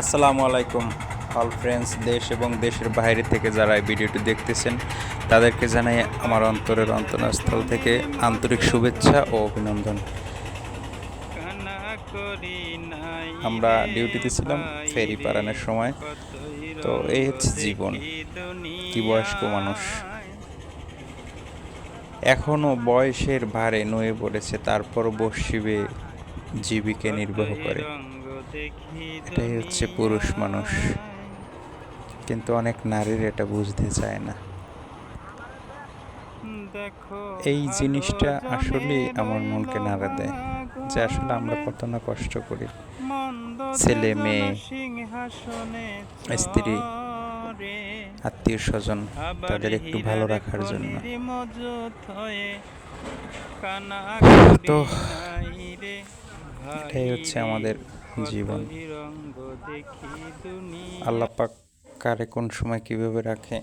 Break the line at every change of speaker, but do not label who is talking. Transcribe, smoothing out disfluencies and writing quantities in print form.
আসসালামু আলাইকুম all friends, দেশ এবং দেশের বাইরে থেকে যারা এই ভিডিওটি দেখতেছেন তাদেরকে জানাই আমার অন্তরের অন্তরস্থল থেকে আন্তরিক শুভেচ্ছা ও অভিনন্দন। আমরা ডিউটিতে ছিলাম ফেরি পারানোর সময়। তো এই হচ্ছে জীবন, কি বয়স্ক মানুষ এখনও বয়সের ভারে নুয়ে পড়েছে, তারপরও বসিবে জীবিকা নির্বাহ করে। এটাই হচ্ছে পুরুষ মানুষ, কিন্তু অনেক নারীর এটা বুঝতে চায় না। এই জিনিসটা আসলেই আমার মনকে নাড়া দেয় যে আসলে আমরা কত না কষ্ট করি ছেলে মেয়ে, স্ত্রী, আত্মীয় স্বজন তাদের একটু ভালো রাখার জন্য। তো এটাই হচ্ছে আমাদের জীবন। আল্লাহ পাক কারে কোন সময় কিভাবে রাখে